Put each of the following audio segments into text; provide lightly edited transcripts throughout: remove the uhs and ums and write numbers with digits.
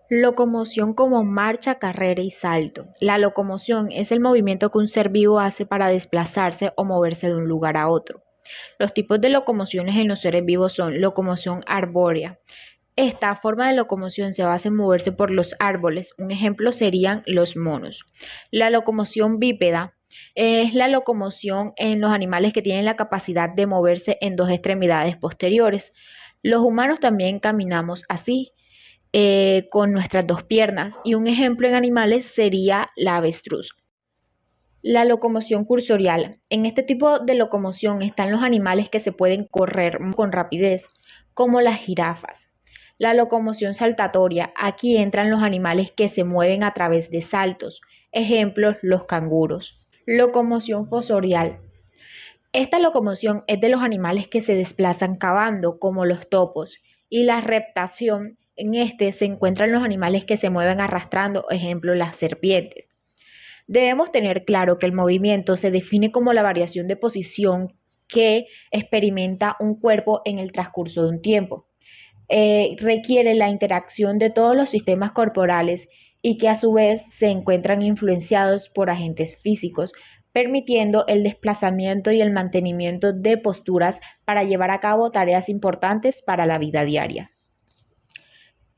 Locomoción como marcha, carrera y salto. La locomoción es el movimiento que un ser vivo hace para desplazarse o moverse de un lugar a otro. Los tipos de locomociones en los seres vivos son locomoción arbórea. Esta forma de locomoción se basa en moverse por los árboles. Un ejemplo serían los monos. La locomoción bípeda es la locomoción en los animales que tienen la capacidad de moverse en dos extremidades posteriores. Los humanos también caminamos así, con nuestras dos piernas, y un ejemplo en animales sería la avestruz. La locomoción cursorial. En este tipo de locomoción están los animales que se pueden correr con rapidez, como las jirafas. La locomoción saltatoria. Aquí entran los animales que se mueven a través de saltos. Ejemplos, los canguros. Locomoción fosorial. Esta locomoción es de los animales que se desplazan cavando, como los topos, y la reptación, en este se encuentran los animales que se mueven arrastrando, ejemplo, las serpientes. Debemos tener claro que el movimiento se define como la variación de posición que experimenta un cuerpo en el transcurso de un tiempo. Requiere la interacción de todos los sistemas corporales y que a su vez se encuentran influenciados por agentes físicos, permitiendo el desplazamiento y el mantenimiento de posturas para llevar a cabo tareas importantes para la vida diaria.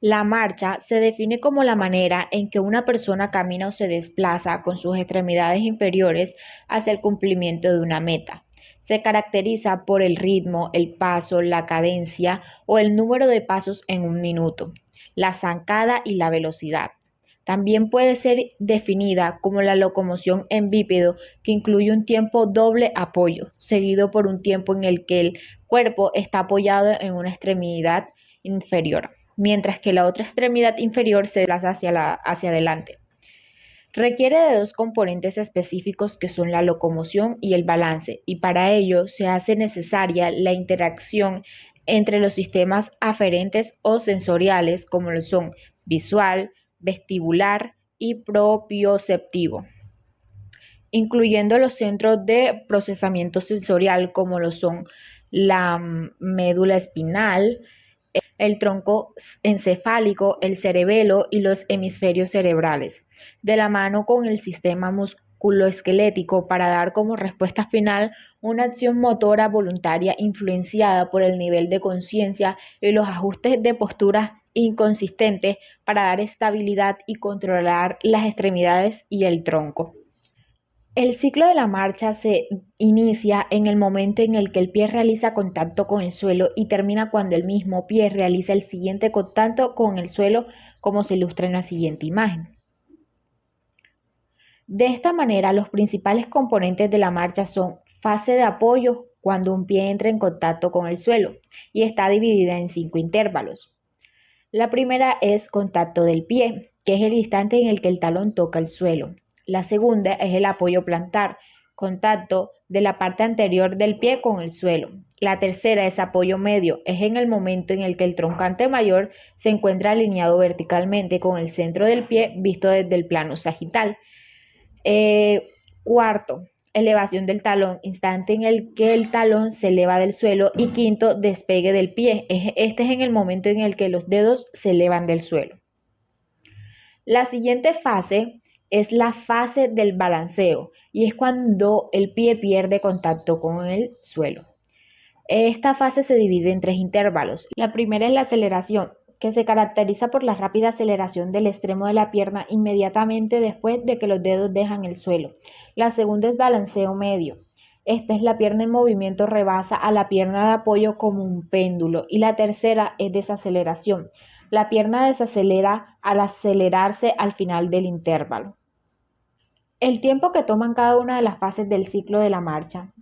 La marcha se define como la manera en que una persona camina o se desplaza con sus extremidades inferiores hacia el cumplimiento de una meta. Se caracteriza por el ritmo, el paso, la cadencia o el número de pasos en un minuto, la zancada y la velocidad. También puede ser definida como la locomoción en bípedo, que incluye un tiempo doble apoyo, seguido por un tiempo en el que el cuerpo está apoyado en una extremidad inferior, mientras que la otra extremidad inferior se desplaza hacia adelante. Requiere de dos componentes específicos que son la locomoción y el balance, y para ello se hace necesaria la interacción entre los sistemas aferentes o sensoriales, como lo son visual, vestibular y propioceptivo, incluyendo los centros de procesamiento sensorial, como lo son la médula espinal, el tronco encefálico, el cerebelo y los hemisferios cerebrales, de la mano con el sistema musculoesquelético para dar como respuesta final una acción motora voluntaria influenciada por el nivel de conciencia y los ajustes de postura inconsistentes para dar estabilidad y controlar las extremidades y el tronco. El ciclo de la marcha se inicia en el momento en el que el pie realiza contacto con el suelo y termina cuando el mismo pie realiza el siguiente contacto con el suelo, como se ilustra en la siguiente imagen. De esta manera, los principales componentes de la marcha son fase de apoyo, cuando un pie entra en contacto con el suelo, y está dividida en 5 intervalos. La primera es contacto del pie, que es el instante en el que el talón toca el suelo. La segunda es el apoyo plantar, contacto de la parte anterior del pie con el suelo. La tercera es apoyo medio, es en el momento en el que el troncante mayor se encuentra alineado verticalmente con el centro del pie visto desde el plano sagital. Cuarto, elevación del talón, instante en el que el talón se eleva del suelo. Y quinto, despegue del pie. Este es en el momento en el que los dedos se elevan del suelo. La siguiente fase es la fase del balanceo y es cuando el pie pierde contacto con el suelo. Esta fase se divide en 3 intervalos. La primera es la aceleración, que se caracteriza por la rápida aceleración del extremo de la pierna inmediatamente después de que los dedos dejan el suelo. La segunda es balanceo medio. Esta es la pierna en movimiento, rebasa a la pierna de apoyo como un péndulo. Y la tercera es desaceleración. La pierna desacelera al acelerarse al final del intervalo. El tiempo que toman cada una de las fases del ciclo de la marcha.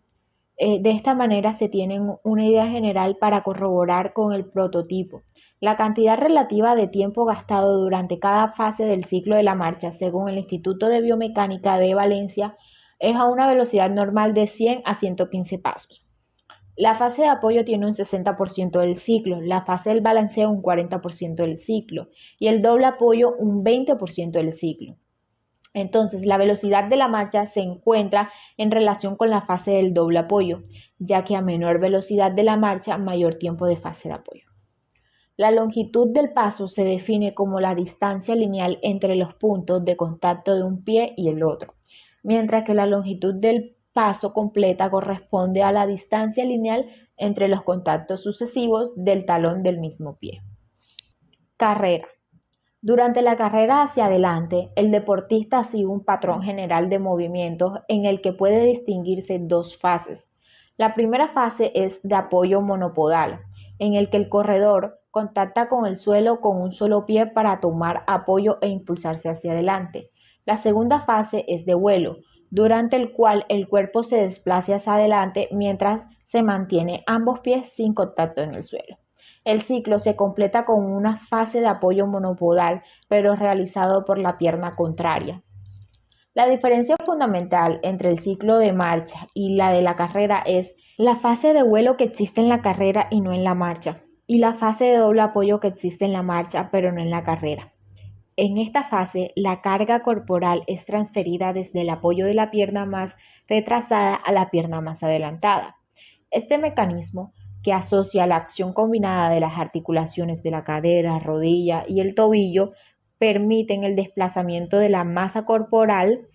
De esta manera se tiene una idea general para corroborar con el prototipo. La cantidad relativa de tiempo gastado durante cada fase del ciclo de la marcha, según el Instituto de Biomecánica de Valencia, es a una velocidad normal de 100 a 115 pasos. La fase de apoyo tiene un 60% del ciclo, la fase del balanceo un 40% del ciclo y el doble apoyo un 20% del ciclo. Entonces, la velocidad de la marcha se encuentra en relación con la fase del doble apoyo, ya que a menor velocidad de la marcha, mayor tiempo de fase de apoyo. La longitud del paso se define como la distancia lineal entre los puntos de contacto de un pie y el otro, mientras que la longitud del paso completa corresponde a la distancia lineal entre los contactos sucesivos del talón del mismo pie. Carrera. Durante la carrera hacia adelante, el deportista sigue un patrón general de movimientos en el que puede distinguirse dos fases. La primera fase es de apoyo monopodal, en el que el corredor contacta con el suelo con un solo pie para tomar apoyo e impulsarse hacia adelante. La segunda fase es de vuelo, durante el cual el cuerpo se desplaza hacia adelante mientras se mantiene ambos pies sin contacto en el suelo. El ciclo se completa con una fase de apoyo monopodal, pero realizado por la pierna contraria. La diferencia fundamental entre el ciclo de marcha y la de la carrera es la fase de vuelo que existe en la carrera y no en la marcha, y la fase de doble apoyo que existe en la marcha, pero no en la carrera. En esta fase, la carga corporal es transferida desde el apoyo de la pierna más retrasada a la pierna más adelantada. Este mecanismo, que asocia la acción combinada de las articulaciones de la cadera, rodilla y el tobillo, permiten el desplazamiento de la masa corporal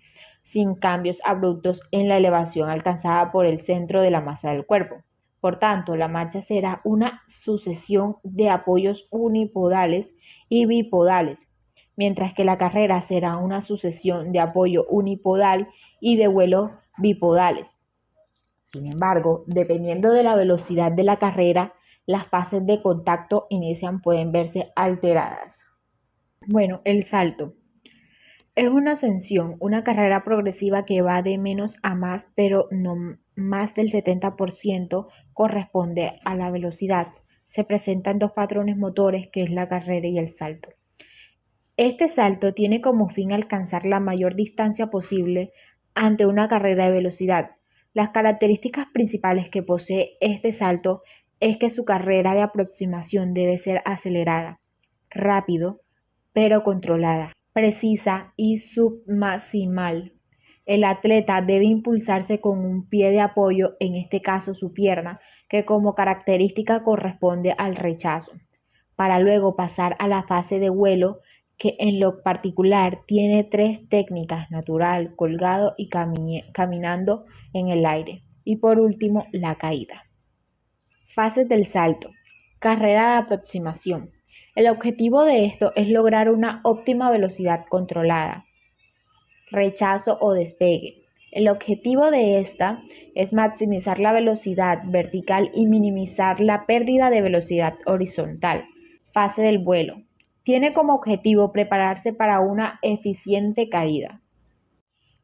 sin cambios abruptos en la elevación alcanzada por el centro de la masa del cuerpo. Por tanto, la marcha será una sucesión de apoyos unipodales y bipodales, mientras que la carrera será una sucesión de apoyo unipodal y de vuelo bipodales. Sin embargo, dependiendo de la velocidad de la carrera, las fases de contacto inicial pueden verse alteradas. Bueno, el salto. Es una ascensión, una carrera progresiva que va de menos a más, pero no más del 70% corresponde a la velocidad. Se presentan dos patrones motores, que es la carrera y el salto. Este salto tiene como fin alcanzar la mayor distancia posible ante una carrera de velocidad. Las características principales que posee este salto es que su carrera de aproximación debe ser acelerada, rápido, pero controlada, precisa y submaximal. El atleta debe impulsarse con un pie de apoyo, en este caso su pierna, que como característica corresponde al rechazo, para luego pasar a la fase de vuelo, que en lo particular tiene tres técnicas: natural, colgado y caminando en el aire. Y por último, la caída. Fases del salto. Carrera de aproximación. El objetivo de esto es lograr una óptima velocidad controlada. Rechazo o despegue. El objetivo de esta es maximizar la velocidad vertical y minimizar la pérdida de velocidad horizontal. Fase del vuelo. Tiene como objetivo prepararse para una eficiente caída.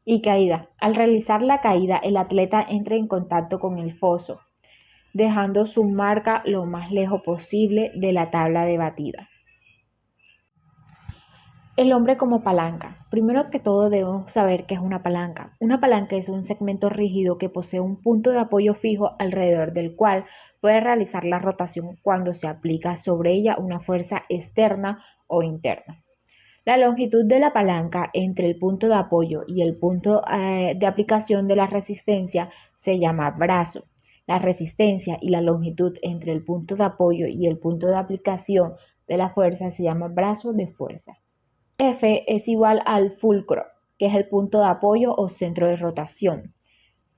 Y caída. Al realizar la caída, el atleta entra en contacto con el foso, dejando su marca lo más lejos posible de la tabla de batida. El hombre como palanca. Primero que todo debemos saber qué es una palanca. Una palanca es un segmento rígido que posee un punto de apoyo fijo alrededor del cual puede realizar la rotación cuando se aplica sobre ella una fuerza externa o interna. La longitud de la palanca entre el punto de apoyo y el punto de aplicación de la resistencia se llama brazo. La resistencia y la longitud entre el punto de apoyo y el punto de aplicación de la fuerza se llama brazo de fuerza. F es igual al fulcro, que es el punto de apoyo o centro de rotación.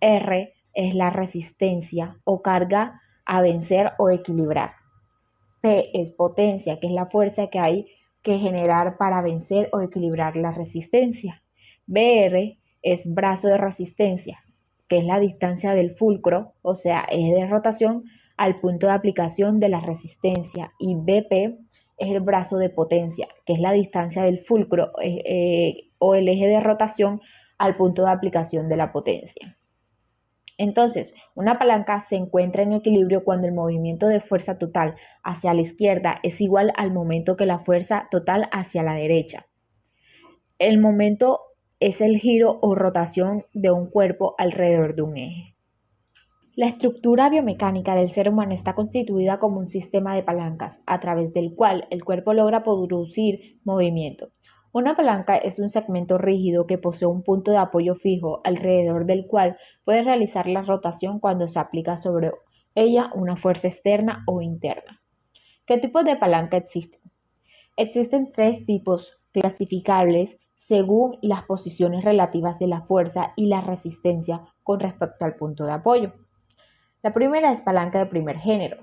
R es la resistencia o carga a vencer o equilibrar. P es potencia, que es la fuerza que hay que generar para vencer o equilibrar la resistencia. BR es brazo de resistencia, que es la distancia del fulcro, o sea, eje de rotación, al punto de aplicación de la resistencia. Y BP es el brazo de potencia, que es la distancia del fulcro o el eje de rotación al punto de aplicación de la potencia. Entonces, una palanca se encuentra en equilibrio cuando el movimiento de fuerza total hacia la izquierda es igual al momento que la fuerza total hacia la derecha. El momento es el giro o rotación de un cuerpo alrededor de un eje. La estructura biomecánica del ser humano está constituida como un sistema de palancas, a través del cual el cuerpo logra producir movimiento. Una palanca es un segmento rígido que posee un punto de apoyo fijo alrededor del cual puede realizar la rotación cuando se aplica sobre ella una fuerza externa o interna. ¿Qué tipos de palanca existen? Existen 3 tipos clasificables según las posiciones relativas de la fuerza y la resistencia con respecto al punto de apoyo. La primera es palanca de primer género.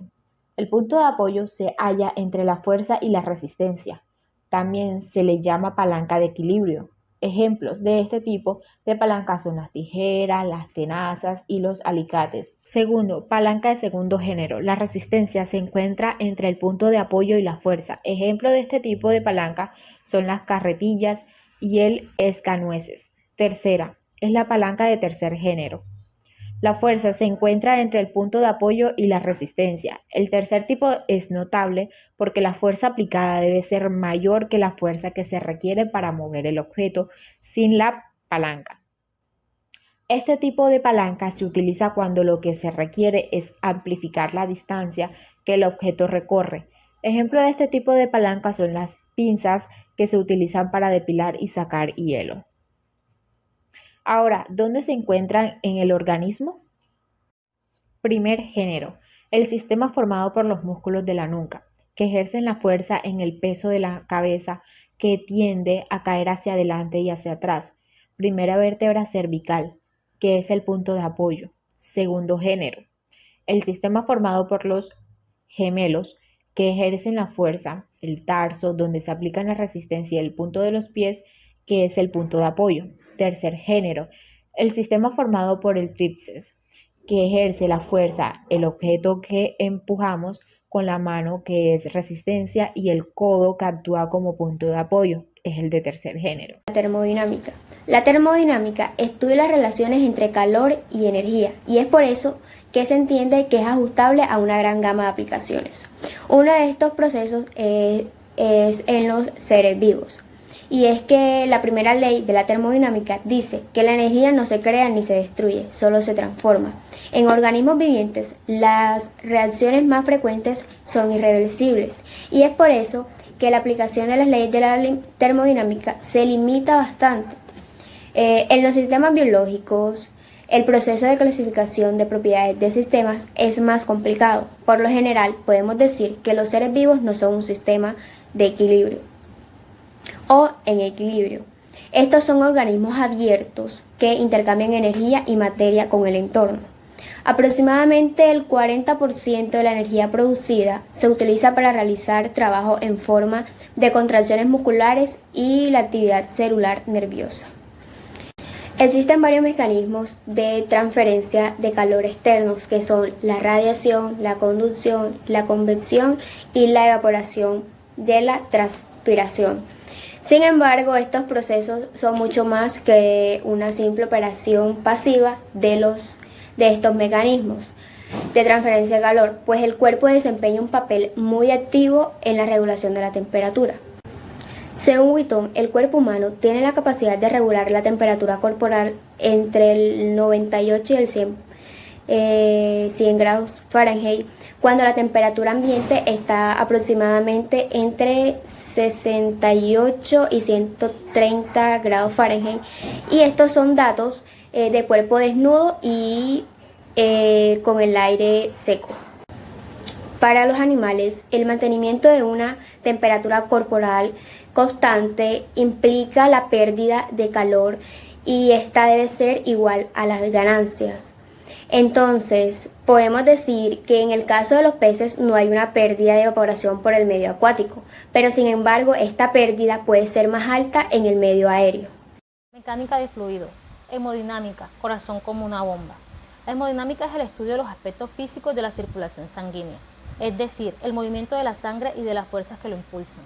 El punto de apoyo se halla entre la fuerza y la resistencia. También se le llama palanca de equilibrio. Ejemplos de este tipo de palanca son las tijeras, las tenazas y los alicates. Segundo, palanca de segundo género. La resistencia se encuentra entre el punto de apoyo y la fuerza. Ejemplos de este tipo de palanca son las carretillas y el escanueces. Tercera, es la palanca de tercer género. La fuerza se encuentra entre el punto de apoyo y la resistencia. El tercer tipo es notable porque la fuerza aplicada debe ser mayor que la fuerza que se requiere para mover el objeto sin la palanca. Este tipo de palanca se utiliza cuando lo que se requiere es amplificar la distancia que el objeto recorre. Ejemplo de este tipo de palanca son las pinzas que se utilizan para depilar y sacar hielo. Ahora, ¿dónde se encuentran en el organismo? Primer género. El sistema formado por los músculos de la nuca, que ejercen la fuerza en el peso de la cabeza que tiende a caer hacia adelante y hacia atrás. Primera vértebra cervical, que es el punto de apoyo. Segundo género. El sistema formado por los gemelos, que ejercen la fuerza, el tarso, donde se aplican la resistencia y el punto de los pies, que es el punto de apoyo. Tercer género, el sistema formado por el tríceps, que ejerce la fuerza, el objeto que empujamos con la mano, que es resistencia, y el codo que actúa como punto de apoyo, es el de tercer género. La termodinámica. La termodinámica estudia las relaciones entre calor y energía, y es por eso que se entiende que es ajustable a una gran gama de aplicaciones. Uno de estos procesos es en los seres vivos. Y es que la primera ley de la termodinámica dice que la energía no se crea ni se destruye, solo se transforma. En organismos vivientes, las reacciones más frecuentes son irreversibles y es por eso que la aplicación de las leyes de la termodinámica se limita bastante. En los sistemas biológicos, el proceso de clasificación de propiedades de sistemas es más complicado. Por lo general, podemos decir que los seres vivos no son un sistema de equilibrio o en equilibrio. Estos son organismos abiertos que intercambian energía y materia con el entorno. Aproximadamente el 40% de la energía producida se utiliza para realizar trabajo en forma de contracciones musculares y la actividad celular nerviosa. Existen varios mecanismos de transferencia de calor externos que son la radiación, la conducción, la convección y la evaporación de la transpiración. Sin embargo, estos procesos son mucho más que una simple operación pasiva de estos mecanismos de transferencia de calor, pues el cuerpo desempeña un papel muy activo en la regulación de la temperatura. Según Witton, el cuerpo humano tiene la capacidad de regular la temperatura corporal entre el 98 y el 100 grados Fahrenheit, cuando la temperatura ambiente está aproximadamente entre 68 y 130 grados Fahrenheit. Y estos son datos de cuerpo desnudo y con el aire seco. Para los animales, el mantenimiento de una temperatura corporal constante implica la pérdida de calor y esta debe ser igual a las ganancias. Entonces, podemos decir que en el caso de los peces no hay una pérdida de evaporación por el medio acuático, pero sin embargo esta pérdida puede ser más alta en el medio aéreo. Mecánica de fluidos. Hemodinámica, corazón como una bomba. La hemodinámica es el estudio de los aspectos físicos de la circulación sanguínea, es decir, el movimiento de la sangre y de las fuerzas que lo impulsan.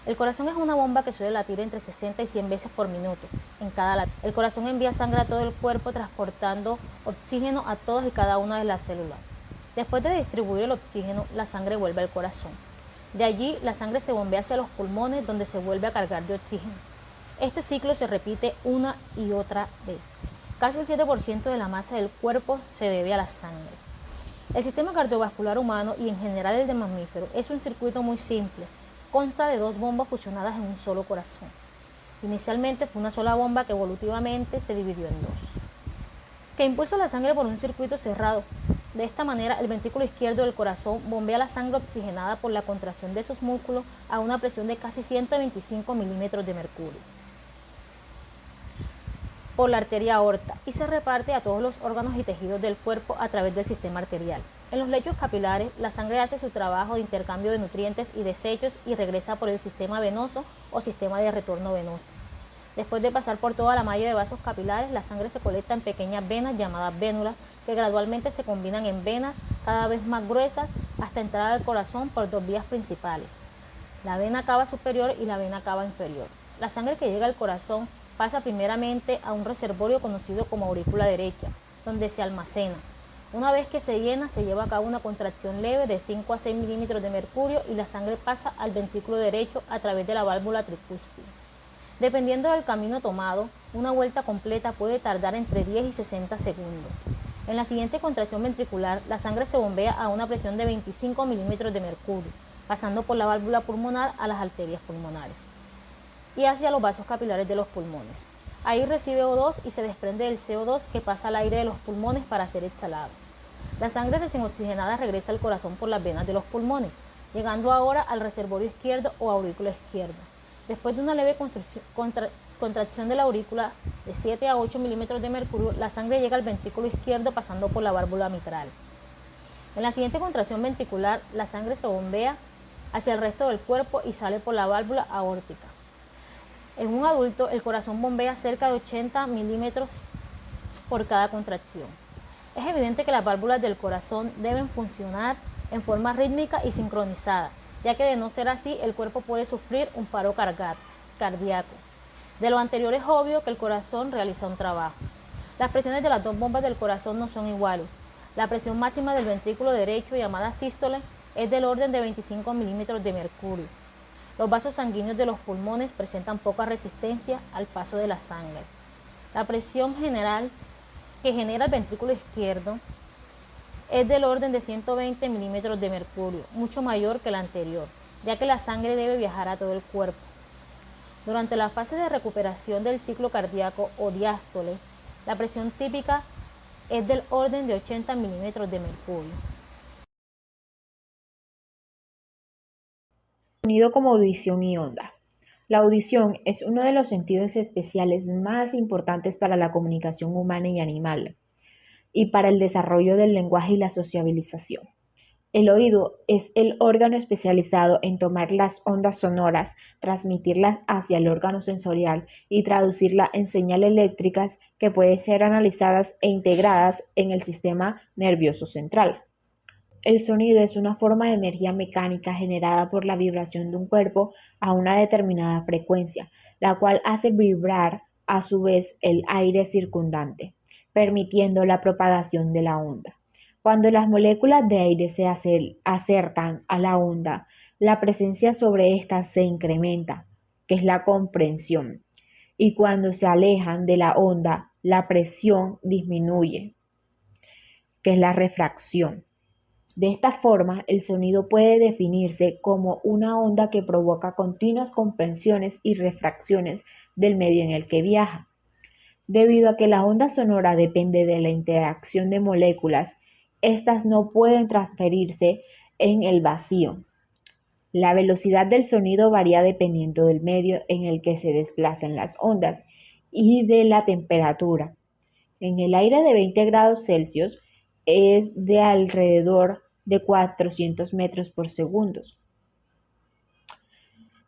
El corazón es una bomba que suele latir entre 60 y 100 veces por minuto. En cada latido, el corazón envía sangre a todo el cuerpo transportando oxígeno a todas y cada una de las células. Después de distribuir el oxígeno, la sangre vuelve al corazón. De allí, la sangre se bombea hacia los pulmones donde se vuelve a cargar de oxígeno. Este ciclo se repite una y otra vez. Casi el 7% de la masa del cuerpo se debe a la sangre. El sistema cardiovascular humano y en general el de mamíferos es un circuito muy simple. Consta de 2 bombas fusionadas en un solo corazón. Inicialmente fue una sola bomba que evolutivamente se dividió en 2, que impulsa la sangre por un circuito cerrado. De esta manera, el ventrículo izquierdo del corazón bombea la sangre oxigenada por la contracción de sus músculos a una presión de casi 125 milímetros de mercurio por la arteria aorta y se reparte a todos los órganos y tejidos del cuerpo a través del sistema arterial. En los lechos capilares, la sangre hace su trabajo de intercambio de nutrientes y desechos y regresa por el sistema venoso o sistema de retorno venoso. Después de pasar por toda la malla de vasos capilares, la sangre se colecta en pequeñas venas llamadas vénulas que gradualmente se combinan en venas cada vez más gruesas hasta entrar al corazón por dos vías principales, la vena cava superior y la vena cava inferior. La sangre que llega al corazón pasa primeramente a un reservorio conocido como aurícula derecha, donde se almacena. Una vez que se llena, se lleva a cabo una contracción leve de 5 a 6 milímetros de mercurio y la sangre pasa al ventrículo derecho a través de la válvula tricúspide. Dependiendo del camino tomado, una vuelta completa puede tardar entre 10 y 60 segundos. En la siguiente contracción ventricular, la sangre se bombea a una presión de 25 milímetros de mercurio, pasando por la válvula pulmonar a las arterias pulmonares y hacia los vasos capilares de los pulmones. Ahí recibe O2 y se desprende del CO2 que pasa al aire de los pulmones para ser exhalado. La sangre recién oxigenada regresa al corazón por las venas de los pulmones, llegando ahora al reservorio izquierdo o aurícula izquierda. Después de una leve contracción de la aurícula de 7 a 8 milímetros de mercurio, la sangre llega al ventrículo izquierdo pasando por la válvula mitral. En la siguiente contracción ventricular, la sangre se bombea hacia el resto del cuerpo y sale por la válvula aórtica. En un adulto, el corazón bombea cerca de 80 milímetros por cada contracción. Es evidente que las válvulas del corazón deben funcionar en forma rítmica y sincronizada, ya que de no ser así, el cuerpo puede sufrir un paro cardíaco. De lo anterior es obvio que el corazón realiza un trabajo. Las presiones de las dos bombas del corazón no son iguales. La presión máxima del ventrículo derecho, llamada sístole, es del orden de 25 milímetros de mercurio. Los vasos sanguíneos de los pulmones presentan poca resistencia al paso de la sangre. La presión general que genera el ventrículo izquierdo es del orden de 120 milímetros de mercurio, mucho mayor que la anterior, ya que la sangre debe viajar a todo el cuerpo. Durante la fase de recuperación del ciclo cardíaco o diástole, la presión típica es del orden de 80 milímetros de mercurio. Sonido como audición y onda. La audición es uno de los sentidos especiales más importantes para la comunicación humana y animal y para el desarrollo del lenguaje y la sociabilización. El oído es el órgano especializado en tomar las ondas sonoras, transmitirlas hacia el órgano sensorial y traducirlas en señales eléctricas que pueden ser analizadas e integradas en el sistema nervioso central. El sonido es una forma de energía mecánica generada por la vibración de un cuerpo a una determinada frecuencia, la cual hace vibrar a su vez el aire circundante, permitiendo la propagación de la onda. Cuando las moléculas de aire se acercan a la onda, la presencia sobre ésta se incrementa, que es la comprensión, y cuando se alejan de la onda, la presión disminuye, que es la refracción. De esta forma, el sonido puede definirse como una onda que provoca continuas compresiones y refracciones del medio en el que viaja. Debido a que la onda sonora depende de la interacción de moléculas, estas no pueden transferirse en el vacío. La velocidad del sonido varía dependiendo del medio en el que se desplazan las ondas y de la temperatura. En el aire de 20 grados Celsius es de alrededor de 400 metros por segundo.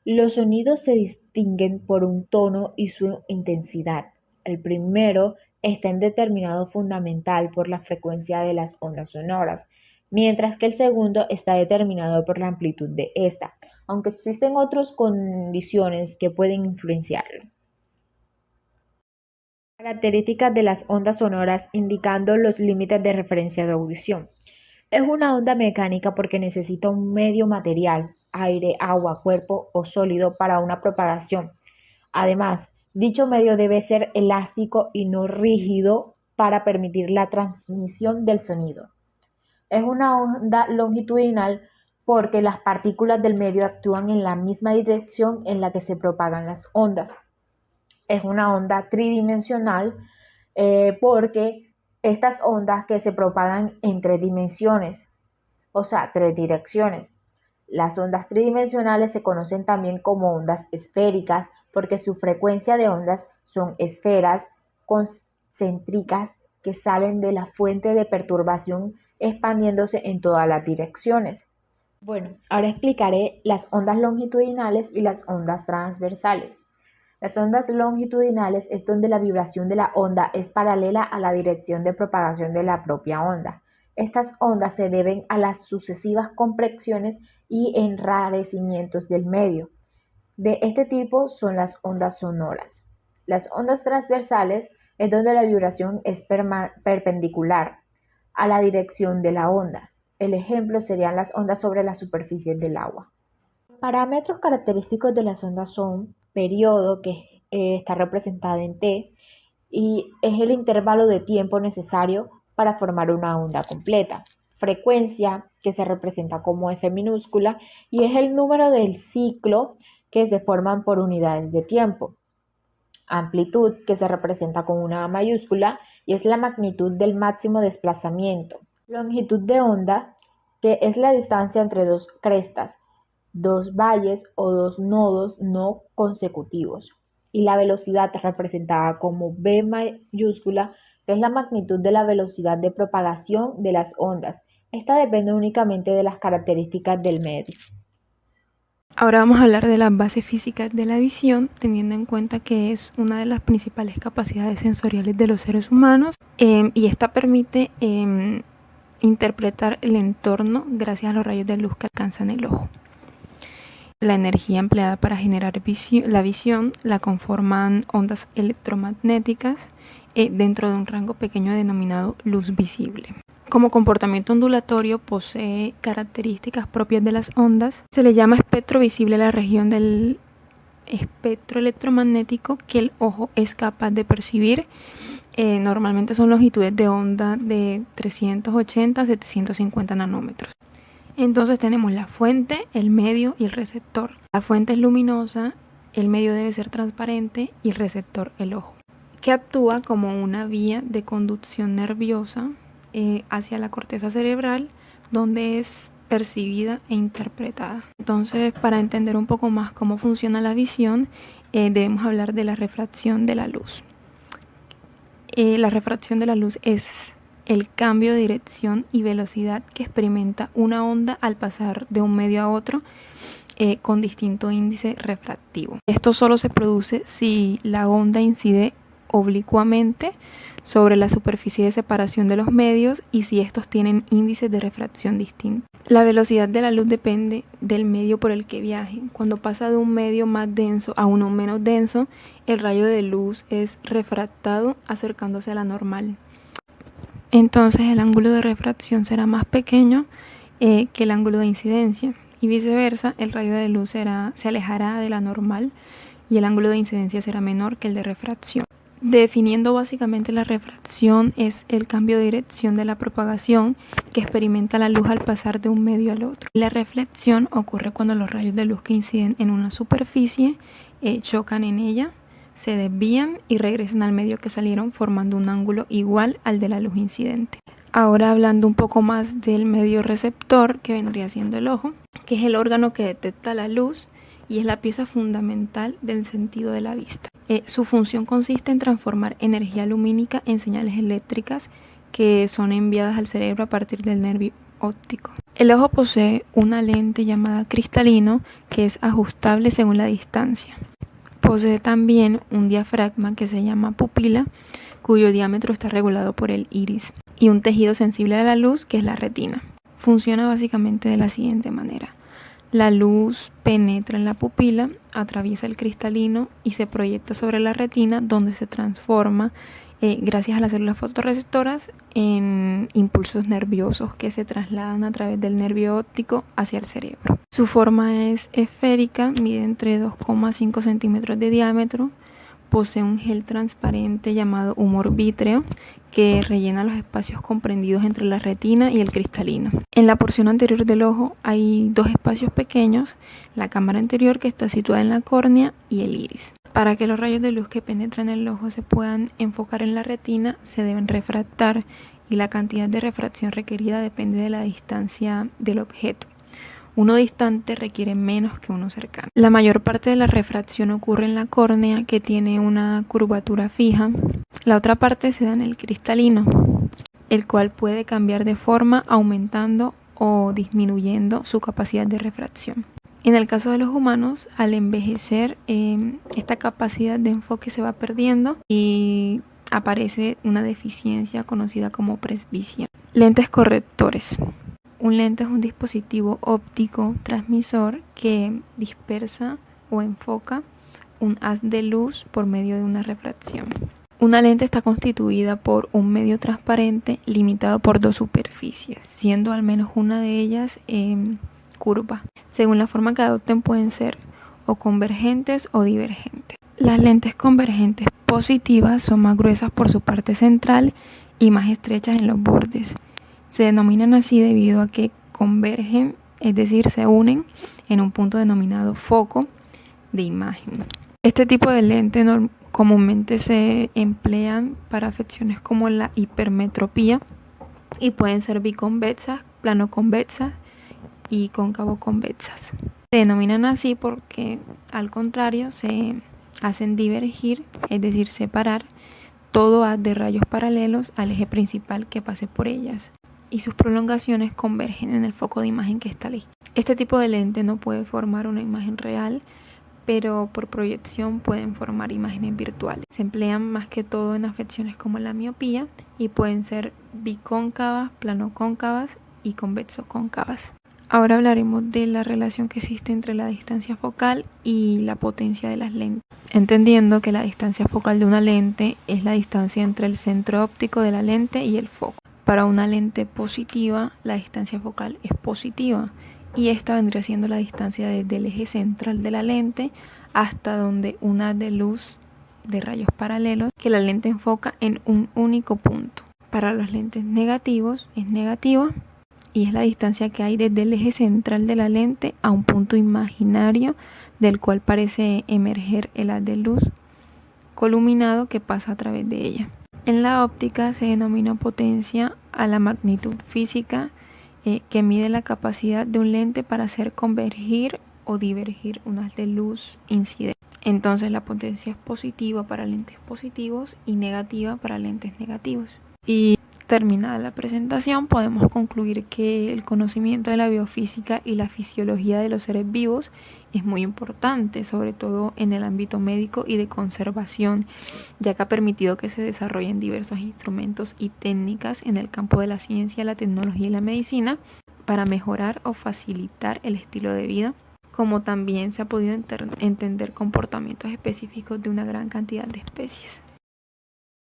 Los sonidos se distinguen por un tono y su intensidad. El primero está determinado fundamental por la frecuencia de las ondas sonoras, mientras que el segundo está determinado por la amplitud de esta, aunque existen otras condiciones que pueden influenciarlo. Características de las ondas sonoras indicando los límites de referencia de audición. Es una onda mecánica porque necesita un medio material, aire, agua, cuerpo o sólido para una propagación. Además, dicho medio debe ser elástico y no rígido para permitir la transmisión del sonido. Es una onda longitudinal porque las partículas del medio actúan en la misma dirección en la que se propagan las ondas. Es una onda tridimensional porque Estas ondas que se propagan en 3 dimensiones, o sea, 3 direcciones. Las ondas tridimensionales se conocen también como ondas esféricas porque su frecuencia de ondas son esferas concéntricas que salen de la fuente de perturbación expandiéndose en todas las direcciones. Bueno, ahora explicaré las ondas longitudinales y las ondas transversales. Las ondas longitudinales es donde la vibración de la onda es paralela a la dirección de propagación de la propia onda. Estas ondas se deben a las sucesivas compresiones y enrarecimientos del medio. De este tipo son las ondas sonoras. Las ondas transversales es donde la vibración es perpendicular a la dirección de la onda. El ejemplo serían las ondas sobre la superficie del agua. Parámetros característicos de las ondas son periodo, que está representada en T, y es el intervalo de tiempo necesario para formar una onda completa. Frecuencia, que se representa como F minúscula, y es el número del ciclo que se forman por unidades de tiempo. Amplitud, que se representa con una A mayúscula, y es la magnitud del máximo desplazamiento. Longitud de onda, que es la distancia entre dos crestas, dos valles o dos nodos no consecutivos. Y la velocidad, representada como V mayúscula, es la magnitud de la velocidad de propagación de las ondas. Esta depende únicamente de las características del medio. Ahora vamos a hablar de las bases físicas de la visión, teniendo en cuenta que es una de las principales capacidades sensoriales de los seres humanos y esta permite interpretar el entorno gracias a los rayos de luz que alcanzan el ojo. La energía empleada para generar la visión la conforman ondas electromagnéticas dentro de un rango pequeño denominado luz visible. Como comportamiento ondulatorio posee características propias de las ondas. Se le llama espectro visible a la región del espectro electromagnético que el ojo es capaz de percibir. Normalmente son longitudes de onda de 380 a 750 nanómetros. Entonces tenemos la fuente, el medio y el receptor. La fuente es luminosa, el medio debe ser transparente y el receptor el ojo, que actúa como una vía de conducción nerviosa hacia la corteza cerebral, donde es percibida e interpretada. Entonces, para entender un poco más cómo funciona la visión, debemos hablar de la refracción de la luz. La refracción de la luz es el cambio de dirección y velocidad que experimenta una onda al pasar de un medio a otro con distinto índice refractivo. Esto solo se produce si la onda incide oblicuamente sobre la superficie de separación de los medios y si estos tienen índices de refracción distintos. La velocidad de la luz depende del medio por el que viaje. Cuando pasa de un medio más denso a uno menos denso, el rayo de luz es refractado acercándose a la normal. Entonces el ángulo de refracción será más pequeño que el ángulo de incidencia y viceversa, el rayo de luz se alejará de la normal y el ángulo de incidencia será menor que el de refracción. Definiendo básicamente la refracción es el cambio de dirección de la propagación que experimenta la luz al pasar de un medio al otro. La reflexión ocurre cuando los rayos de luz que inciden en una superficie chocan en ella, se desvían y regresan al medio que salieron formando un ángulo igual al de la luz incidente. Ahora hablando un poco más del medio receptor, que vendría siendo el ojo, que es el órgano que detecta la luz y es la pieza fundamental del sentido de la vista. Su función consiste en transformar energía lumínica en señales eléctricas que son enviadas al cerebro a partir del nervio óptico. El ojo posee una lente llamada cristalino que es ajustable según la distancia. Posee también un diafragma que se llama pupila, cuyo diámetro está regulado por el iris, y un tejido sensible a la luz que es la retina. Funciona básicamente de la siguiente manera. La luz penetra en la pupila, atraviesa el cristalino y se proyecta sobre la retina, donde se transforma gracias a las células fotorreceptoras en impulsos nerviosos que se trasladan a través del nervio óptico hacia el cerebro. Su forma es esférica, mide entre 2,5 centímetros de diámetro, posee un gel transparente llamado humor vítreo que rellena los espacios comprendidos entre la retina y el cristalino. En la porción anterior del ojo hay dos espacios pequeños, la cámara anterior que está situada en la córnea y el iris. Para que los rayos de luz que penetran en el ojo se puedan enfocar en la retina, se deben refractar y la cantidad de refracción requerida depende de la distancia del objeto. Uno distante requiere menos que uno cercano. La mayor parte de la refracción ocurre en la córnea, que tiene una curvatura fija. La otra parte se da en el cristalino, el cual puede cambiar de forma aumentando o disminuyendo su capacidad de refracción. En el caso de los humanos, al envejecer, esta capacidad de enfoque se va perdiendo y aparece una deficiencia conocida como presbicia. Lentes correctores. Un lente es un dispositivo óptico transmisor que dispersa o enfoca un haz de luz por medio de una refracción. Una lente está constituida por un medio transparente limitado por dos superficies, siendo al menos una de ellas curva. Según la forma que adopten pueden ser o convergentes o divergentes. Las lentes convergentes positivas son más gruesas por su parte central y más estrechas en los bordes. Se denominan así debido a que convergen, es decir, se unen en un punto denominado foco de imagen. Este tipo de lentes comúnmente se emplean para afecciones como la hipermetropía y pueden ser biconvexas, planoconvexas y cóncavo-convexas. Se denominan así porque, al contrario, se hacen divergir, es decir, separar todo haz de rayos paralelos al eje principal que pase por ellas, y sus prolongaciones convergen en el foco de imagen que está ahí. Este tipo de lente no puede formar una imagen real, pero por proyección pueden formar imágenes virtuales. Se emplean más que todo en afecciones como la miopía y pueden ser bicóncavas, planocóncavas y convexo-cóncavas. Ahora hablaremos de la relación que existe entre la distancia focal y la potencia de las lentes, entendiendo que la distancia focal de una lente es la distancia entre el centro óptico de la lente y el foco. Para una lente positiva, la distancia focal es positiva y esta vendría siendo la distancia desde el eje central de la lente hasta donde un haz de luz de rayos paralelos que la lente enfoca en un único punto. Para los lentes negativos es negativa y es la distancia que hay desde el eje central de la lente a un punto imaginario del cual parece emerger el haz de luz columinado que pasa a través de ella. En la óptica se denomina potencia a la magnitud física que mide la capacidad de un lente para hacer convergir o divergir un haz de luz incidente. Entonces la potencia es positiva para lentes positivos y negativa para lentes negativos. Y terminada la presentación, podemos concluir que el conocimiento de la biofísica y la fisiología de los seres vivos es muy importante, sobre todo en el ámbito médico y de conservación, ya que ha permitido que se desarrollen diversos instrumentos y técnicas en el campo de la ciencia, la tecnología y la medicina para mejorar o facilitar el estilo de vida, como también se ha podido entender comportamientos específicos de una gran cantidad de especies.